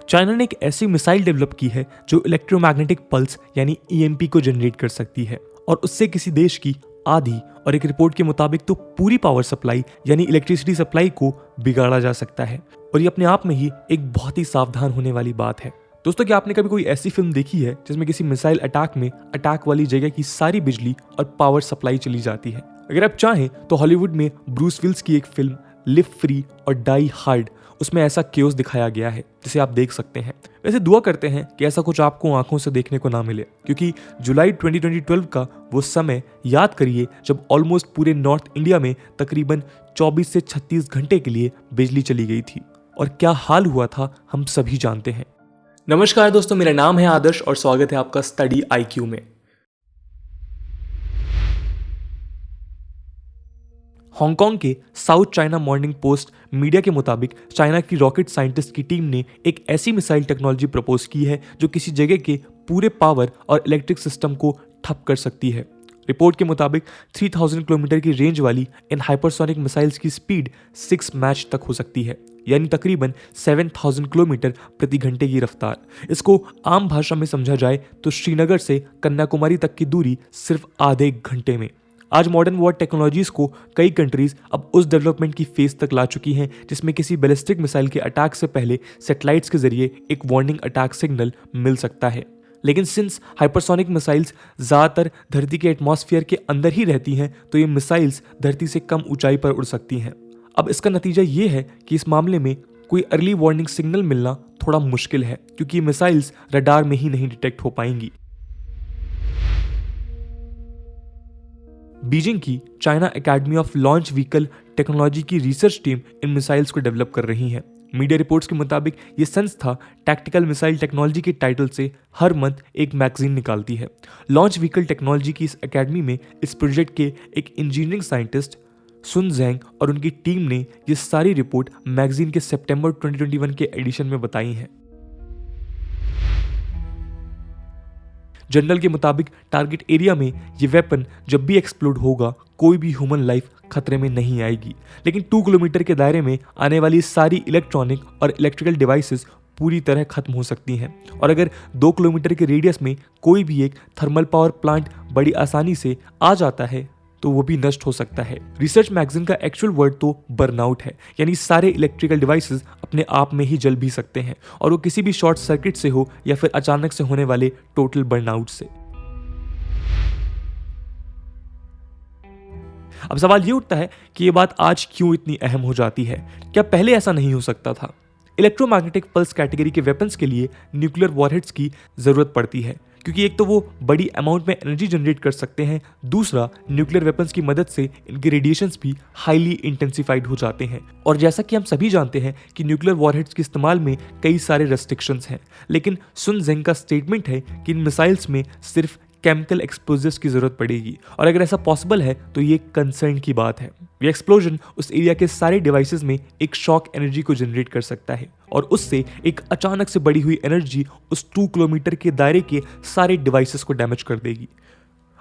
China ने एक ऐसी मिसाइल डेवलप की है जो इलेक्ट्रोमैग्नेटिक पल्स यानी ईएमपी को जनरेट कर सकती है और उससे किसी देश की आधी और एक रिपोर्ट के मुताबिक तो पूरी पावर सप्लाई यानी इलेक्ट्रिसिटी सप्लाई को बिगाड़ा जा सकता है। और ये अपने आप में ही एक बहुत ही सावधान होने वाली बात है। दोस्तों, क्या आपने कभी कोई ऐसी फिल्म देखी है जिसमें किसी मिसाइल अटैक में अटैक वाली जगह की सारी बिजली और पावर सप्लाई चली जाती है? अगर आप चाहें तो हॉलीवुड में ब्रूस विल्स की एक फिल्म लिव फ्री और डाई हार्ड, उसमें ऐसा केओस दिखाया गया है जिसे आप देख सकते हैं। वैसे दुआ करते हैं कि ऐसा कुछ आपको आंखों से देखने को ना मिले, क्योंकि जुलाई 2012 का वो समय याद करिए जब ऑलमोस्ट पूरे नॉर्थ इंडिया में तकरीबन 24 से 36 घंटे के लिए बिजली चली गई थी और क्या हाल हुआ था हम सभी जानते हैं। नमस्कार दोस्तों, मेरा नाम है आदर्श और स्वागत है आपका स्टडी आईक्यू में। हांगकांग के south China morning post media के मुताबिक चाइना की रॉकेट साइंटिस्ट की टीम ने एक ऐसी मिसाइल टेक्नोलॉजी प्रपोज की है जो किसी जगह के पूरे पावर और इलेक्ट्रिक सिस्टम को ठप कर सकती है। रिपोर्ट के मुताबिक 3000 किलोमीटर की रेंज वाली इन हाइपरसोनिक मिसाइल्स की स्पीड 6 मैच तक हो सकती है, यानी तकरीबन 7000 किलोमीटर प्रति घंटे की रफ्तार। इसको आम भाषा में समझा जाए तो श्रीनगर से कन्याकुमारी तक की दूरी सिर्फ आधे घंटे में। आज मॉडर्न वॉर टेक्नोलॉजीज को कई कंट्रीज अब उस डेवलपमेंट की फेज तक ला चुकी हैं जिसमें किसी बैलिस्टिक मिसाइल के अटैक से पहले सैटेलाइट्स के जरिए एक वार्निंग अटैक सिग्नल मिल सकता है। लेकिन सिंस हाइपरसोनिक मिसाइल्स ज़्यादातर धरती के एटमॉस्फेयर के अंदर ही रहती हैं, तो ये मिसाइल्स धरती से कम ऊंचाई पर उड़ सकती हैं। अब इसका नतीजा ये है कि इस मामले में कोई अर्ली वार्निंग सिग्नल मिलना थोड़ा मुश्किल है, क्योंकि मिसाइल्स रडार में ही नहीं डिटेक्ट हो पाएंगी। बीजिंग की China academy of launch vehicle technology की रिसर्च टीम इन मिसाइल्स को डेवलप कर रही है। मीडिया रिपोर्ट्स के मुताबिक ये संस्था टैक्टिकल मिसाइल टेक्नोलॉजी के टाइटल से हर मंथ एक मैगजीन निकालती है। लॉन्च व्हीकल टेक्नोलॉजी की इस एकेडमी में इस प्रोजेक्ट के एक इंजीनियरिंग साइंटिस्ट सुन जेंग और उनकी टीम ने ये सारी रिपोर्ट मैगजीन के सितंबर 2021 के एडिशन में बताई है। जनरल के मुताबिक टारगेट एरिया में ये वेपन जब भी एक्सप्लोड होगा कोई भी ह्यूमन लाइफ खतरे में नहीं आएगी, लेकिन 2 किलोमीटर के दायरे में आने वाली सारी इलेक्ट्रॉनिक और इलेक्ट्रिकल डिवाइसेस पूरी तरह खत्म हो सकती हैं। और अगर 2 किलोमीटर के रेडियस में कोई भी एक थर्मल पावर प्लांट बड़ी आसानी से आ जाता है तो वो भी नष्ट हो सकता है। रिसर्च मैगजीन का एक्चुअल वर्ड तो बर्नआउट है, यानी सारे इलेक्ट्रिकल डिवाइसेस अपने आप में ही जल भी सकते हैं, और वो किसी भी शॉर्ट सर्किट से हो या फिर अचानक से होने वाले टोटल बर्नआउट से। अब सवाल ये उठता है कि ये बात आज क्यों इतनी अहम हो जाती है? क्या पहले ऐसा नहीं हो सकता था? इलेक्ट्रोमैग्नेटिक पल्स कैटेगरी के वेपन्स के लिए न्यूक्लियर वॉरहेड्स की जरूरत पड़ती है, क्योंकि एक तो वो बड़ी अमाउंट में एनर्जी जनरेट कर सकते हैं, दूसरा न्यूक्लियर वेपन्स की मदद से इनके रेडिएशंस भी हाईली इंटेंसिफाइड हो जाते हैं। और जैसा कि हम सभी जानते हैं कि न्यूक्लियर वॉरहेड्स के इस्तेमाल में कई सारे रेस्ट्रिक्शंस हैं, लेकिन सुन जेंग का स्टेटमेंट है कि इन मिसाइल्स में सिर्फ केमिकल एक्सप्लोजिव्स की जरूरत पड़ेगी, और अगर ऐसा पॉसिबल है तो ये कंसर्न की बात है। ये एक्सप्लोजन उस एरिया के सारे डिवाइसेस में एक शॉक एनर्जी को जनरेट कर सकता है, और उससे एक अचानक से बढ़ी हुई एनर्जी उस 2 किलोमीटर के दायरे के सारे डिवाइसेस को डैमेज कर देगी।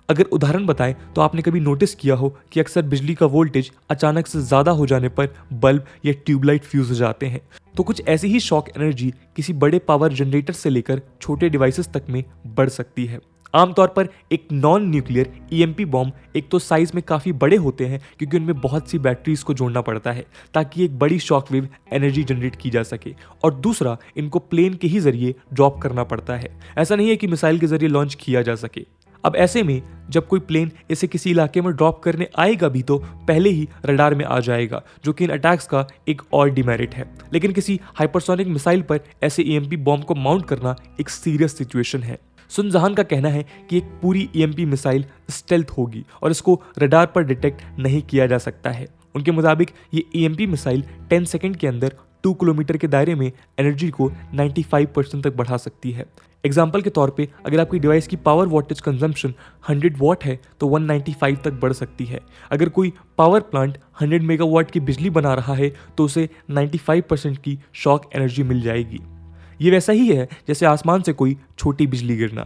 अगर उदाहरण बताएं तो आपने कभी नोटिस किया हो कि अक्सर बिजली का वोल्टेज अचानक से ज्यादा हो जाने पर बल्ब या ट्यूबलाइट फ्यूज हो जाते हैं, तो कुछ ऐसी ही शॉक एनर्जी किसी बड़े पावर जनरेटर से लेकर छोटे डिवाइसेस तक में बढ़ सकती है। आमतौर पर एक नॉन न्यूक्लियर ईएमपी बॉम्ब एक तो साइज में काफ़ी बड़े होते हैं, क्योंकि उनमें बहुत सी बैटरीज को जोड़ना पड़ता है ताकि एक बड़ी शॉक वेव एनर्जी जनरेट की जा सके, और दूसरा इनको प्लेन के ही जरिए ड्रॉप करना पड़ता है। ऐसा नहीं है कि मिसाइल के जरिए लॉन्च किया जा सके। अब ऐसे में जब कोई प्लेन इसे किसी इलाके में ड्रॉप करने आएगा भी तो पहले ही रडार में आ जाएगा, जो कि इन अटैक्स का एक और डिमेरिट है। लेकिन किसी हाइपरसोनिक मिसाइल पर ऐसे ईएमपी बॉम्ब को माउंट करना एक सीरियस सिचुएशन है। सुन जहान का कहना है कि एक पूरी ईएमपी मिसाइल स्टेल्थ होगी और इसको रडार पर डिटेक्ट नहीं किया जा सकता है। उनके मुताबिक ये ईएमपी मिसाइल 10 सेकंड के अंदर 2 किलोमीटर के दायरे में एनर्जी को 95% तक बढ़ा सकती है। एग्जाम्पल के तौर पे अगर आपकी डिवाइस की पावर वॉटेज कंजम्पशन 100 वॉट है तो 195 तक बढ़ सकती है। अगर कोई पावर प्लांट 100 मेगावाट की बिजली बना रहा है तो उसे 95% की शॉक एनर्जी मिल जाएगी। ये वैसा ही है जैसे आसमान से कोई छोटी बिजली गिरना।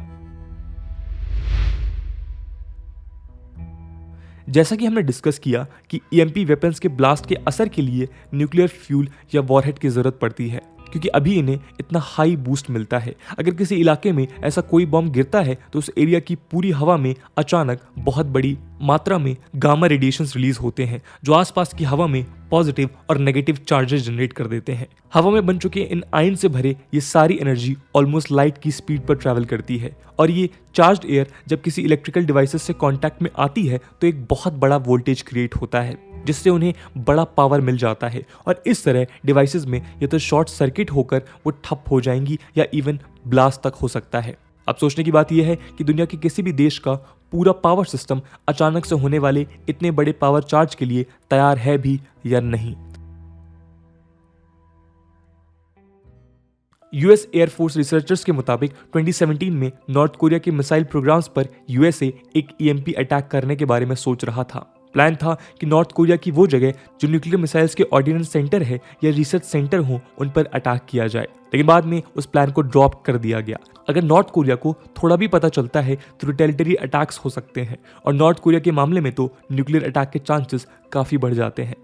जैसा कि हमने डिस्कस किया कि ईएमपी वेपन्स के ब्लास्ट के असर के लिए न्यूक्लियर फ्यूल या वॉरहेड की जरूरत पड़ती है, क्योंकि अभी इन्हें इतना हाई बूस्ट मिलता है। अगर किसी इलाके में ऐसा कोई बॉम्ब गिरता है तो उस एरिया की पूरी हवा में अचानक बहुत बड़ी मात्रा में गामा रेडिएशंस रिलीज होते हैं, जो आसपास की हवा में पॉजिटिव और नेगेटिव चार्जेस जनरेट कर देते हैं। हवा में बन चुके इन आयन से भरे ये सारी एनर्जी ऑलमोस्ट लाइट की स्पीड पर ट्रैवल करती है, और ये चार्ज्ड एयर जब किसी इलेक्ट्रिकल डिवाइसेस से कांटेक्ट में आती है तो एक बहुत बड़ा वोल्टेज क्रिएट होता है, जिससे उन्हें बड़ा पावर मिल जाता है, और इस तरह डिवाइसेस में या तो शॉर्ट सर्किट होकर वो ठप हो जाएंगी या इवन ब्लास्ट तक हो सकता है। अब सोचने की बात यह है कि दुनिया के किसी भी देश का पूरा पावर सिस्टम अचानक से होने वाले इतने बड़े पावर चार्ज के लिए तैयार है भी या नहीं। यूएस एयरफोर्स रिसर्चर्स के मुताबिक 2017 में नॉर्थ कोरिया के मिसाइल प्रोग्राम्स पर यूएसए एक ईएमपी अटैक करने के बारे में सोच रहा था। प्लान था कि नॉर्थ कोरिया की वो जगह जो न्यूक्लियर मिसाइल्स के ऑर्डिनेंस सेंटर है या रिसर्च सेंटर हो, उन पर अटैक किया जाए, लेकिन बाद में उस प्लान को ड्रॉप कर दिया गया। अगर नॉर्थ कोरिया को थोड़ा भी पता चलता है तो रिटेलिटरी अटैक्स हो सकते हैं, और नॉर्थ कोरिया के मामले में तो न्यूक्लियर अटैक के चांसेस काफी बढ़ जाते हैं।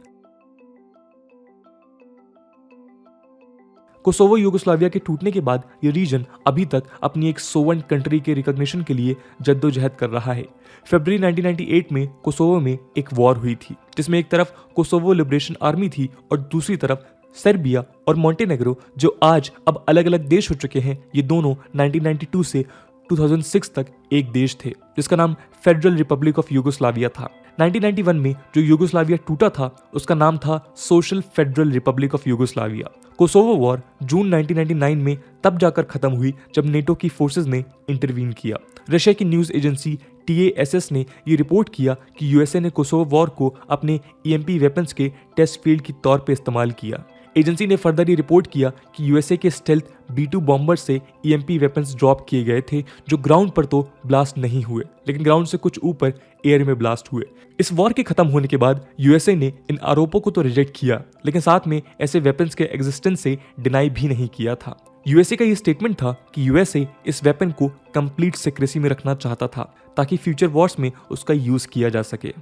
कोसोवो यूगोस्लाविया के टूटने के बाद ये रीजन अभी तक अपनी एक सोवन कंट्री के रिकॉग्निशन के लिए जद्दोजहद कर रहा है। फरवरी 1998 में कोसोवो में एक वॉर हुई थी, जिसमें एक तरफ कोसोवो लिबरेशन आर्मी थी और दूसरी तरफ सर्बिया और मॉन्टेनेग्रो, जो आज अब अलग अलग देश हो चुके हैं। ये दोनों 1992 से 2006 तक एक देश थे, जिसका नाम फेडरल रिपब्लिक ऑफ यूगोस्लाविया था। 1991 में जो यूगोस्लाविया टूटा था उसका नाम था social federal republic of Yugoslavia. Kosovo war June 1999 में तब जाकर खत्म हुई जब नेटो की फोर्सेस ने इंटरवीन किया। रशिया की न्यूज एजेंसी TASS ने ये रिपोर्ट किया कि यूएसए ने कोसोवो वॉर को अपने EMP वेपन्स के टेस्ट फील्ड के तौर पर इस्तेमाल किया। एजेंसी ने फर्दर ये रिपोर्ट किया कि यूएसए के स्टेल्थ B2 बॉम्बर से EMP वेपन्स ड्रॉप किए गए थे, जो ग्राउंड पर तो ब्लास्ट नहीं हुए, लेकिन ग्राउंड से कुछ ऊपर एयर में ब्लास्ट हुए। इस वॉर के खत्म होने के बाद यूएसए ने इन आरोपों को तो रिजेक्ट किया, लेकिन साथ में ऐसे वेपन्स के एग्जिस्टेंस से डिनाई भी नहीं किया था। यूएसए का ये स्टेटमेंट था कि यूएसए इस वेपन को कंप्लीट सीक्रेसी में रखना चाहता था, ताकि फ्यूचर वॉर्स में उसका यूज किया जा सके।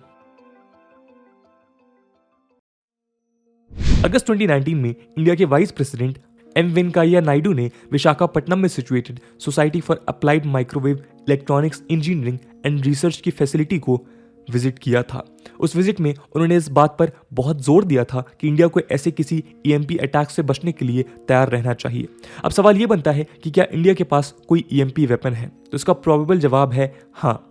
अगस्त 2019 में इंडिया के vice president M Venkaiah Naidu ने विशाखापट्टनम में situated society for applied microwave electronics engineering and research की फैसिलिटी को विजिट किया था। उस विजिट में उन्होंने इस बात पर बहुत जोर दिया था कि इंडिया को ऐसे किसी EMP अटैक से बचने के लिए तैयार रहना चाहिए। अब सवाल ये बनता है कि क्या इंडिया के पास कोई EMP वेपन है? तो इसका प्रोबेबल जवाब है हाँ।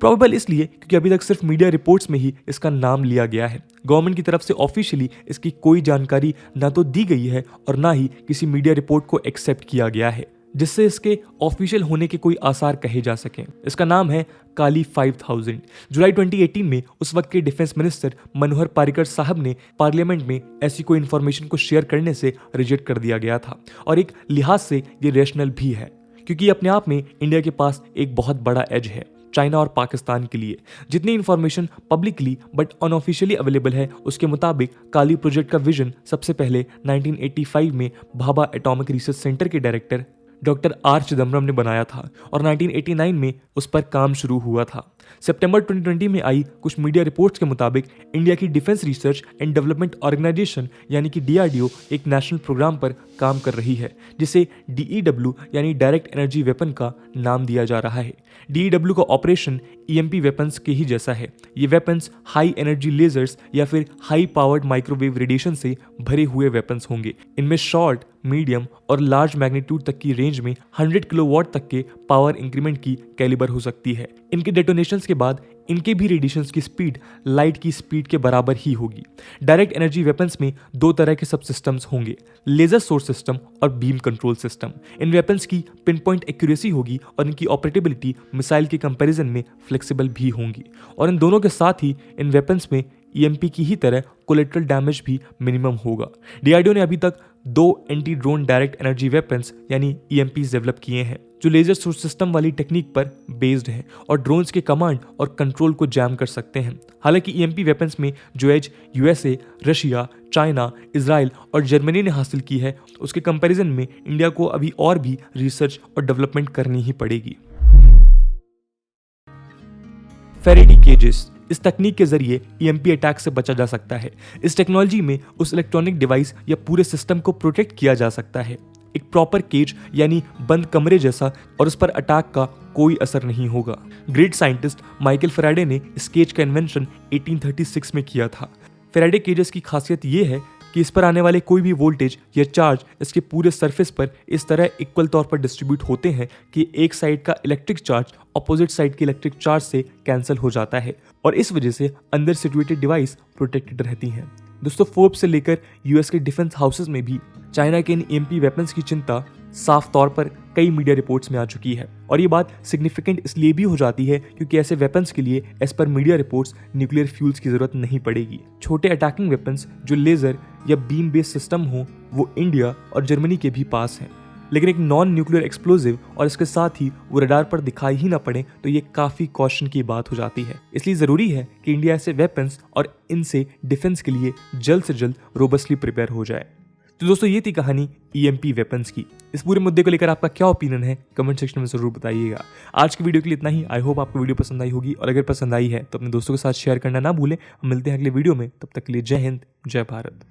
प्रोबेबल इसलिए क्योंकि अभी तक सिर्फ मीडिया रिपोर्ट्स में ही इसका नाम लिया गया है। गवर्नमेंट की तरफ से ऑफिशियली इसकी कोई जानकारी ना तो दी गई है और ना ही किसी मीडिया रिपोर्ट को एक्सेप्ट किया गया है, जिससे इसके ऑफिशियल होने के कोई आसार कहे जा सकें। इसका नाम है काली 5000। जुलाई 2018 में उस वक्त के डिफेंस मिनिस्टर मनोहर पारिकर साहब ने पार्लियामेंट में ऐसी कोई इन्फॉर्मेशन को शेयर करने से रिजेक्ट कर दिया गया था, और एक लिहाज से ये रैशनल भी है, क्योंकि अपने आप में इंडिया के पास एक बहुत बड़ा एज है चाइना और पाकिस्तान के लिए। जितनी information publicly but unofficially available है, उसके मुताबिक काली प्रोजेक्ट का विजन सबसे पहले 1985 में भाभा एटॉमिक रिसर्च सेंटर के डायरेक्टर डॉक्टर R चिदम्बरम ने बनाया था, और 1989 में उस पर काम शुरू हुआ था। सितंबर 2020 में आई कुछ मीडिया रिपोर्ट्स के मुताबिक इंडिया की defence research and development organisation यानी कि DRDO एक नेशनल प्रोग्राम पर काम कर रही है, जिसे DEW यानी डायरेक्ट एनर्जी वेपन का नाम दिया जा रहा है। DEW का ऑपरेशन EMP वेपन्स के ही जैसा है। ये वेपन्स हाई एनर्जी लेजर्स या फिर हाई पावर्ड माइक्रोवेव रेडिएशन से भरे हुए वेपन्स होंगे। इनमें शॉर्ट, मीडियम और लार्ज मैग्नीट्यूड तक की रेंज में 100 किलोवाट तक के पावर इंक्रीमेंट की कैलिबर हो सकती है। इनके डेटोनेशंस के बाद इनके भी रेडिएशंस की स्पीड लाइट की स्पीड के बराबर ही होगी। डायरेक्ट एनर्जी वेपन्स में दो तरह के सब सिस्टम्स होंगे, लेजर सोर्स सिस्टम और बीम कंट्रोल सिस्टम। इन वेपन्स की पिन पॉइंट एक्यूरेसी होगी और इनकी ऑपरेटेबिलिटी मिसाइल के कंपैरिजन में फ्लेक्सिबल भी होंगी, और इन दोनों के साथ ही इन वेपन्स में EMP की ही तरह कोलेटरल डैमेज भी मिनिमम होगा। DRDO ने अभी तक 2 anti drone direct energy weapons यानी EMPs डेवलप किए हैं, जो लेजर सोर्स सिस्टम वाली टेक्निक पर बेस्ड हैं और ड्रोन्स के कमांड और कंट्रोल को जैम कर सकते हैं। हालांकि EMP वेपन्स में जो as USA, Russia, China, Israel और जर्मनी ने हासिल की है, उसके कंपैरिजन में इंडिया को अभी और भी रिसर्च और डेवलपमेंट करनी ही पड़ेगी। फेरेडी केजेस इस तकनीक के जरिए EMP अटैक से बचा जा सकता है। इस टेक्नोलॉजी में उस इलेक्ट्रॉनिक डिवाइस या पूरे सिस्टम को प्रोटेक्ट किया जा सकता है, एक प्रॉपर केज यानी बंद कमरे जैसा, और उस पर अटैक का कोई असर नहीं होगा। ग्रेट साइंटिस्ट माइकल फैराडे ने इस केज का इन्वेंशन 1836 में किया था। फैराडे केजेस की खासियत ये है कि इस पर आने वाले कोई भी वोल्टेज या चार्ज इसके पूरे सरफेस पर इस तरह इक्वल तौर पर डिस्ट्रीब्यूट होते हैं कि एक साइड का इलेक्ट्रिक चार्ज अपोजिट साइड के इलेक्ट्रिक चार्ज से कैंसिल हो जाता है और इस वजह से अंदर सिचुएटेड डिवाइस प्रोटेक्टेड रहती हैं। दोस्तों, फोर्ब्स से लेकर यूएस के डिफेंस हाउसेस में भी चाइना के इन EMP वेपन्स की चिंता साफ तौर पर कई मीडिया रिपोर्ट्स में आ चुकी है और ये बात सिग्निफिकेंट इसलिए भी हो जाती है क्योंकि ऐसे वेपन्स के लिए as per media reports nuclear fuels की जरूरत नहीं पड़ेगी। छोटे अटैकिंग वेपन्स जो लेजर या बीम बेस्ड सिस्टम हो वो इंडिया और जर्मनी के भी पास हैं, लेकिन एक नॉन न्यूक्लियर एक्सप्लोजिव और इसके साथ ही वो रडार पर दिखाई ही ना पड़े तो ये काफी कॉशन की बात हो जाती है। इसलिए जरूरी है कि इंडिया ऐसे वेपन्स और इनसे डिफेंस के लिए जल्द से जल्द रोबस्टली प्रिपेयर हो जाए। तो दोस्तों, ये थी कहानी EMP वेपन्स की। इस पूरे मुद्दे को लेकर आपका क्या ओपिनियन है कमेंट सेक्शन में जरूर बताइएगा। आज की वीडियो के लिए इतना ही। आई होप आपको वीडियो पसंद आई होगी और अगर पसंद आई है तो अपने दोस्तों के साथ शेयर करना ना भूलें। हम मिलते हैं अगले वीडियो में, तब तक के लिए जय हिंद, जय भारत।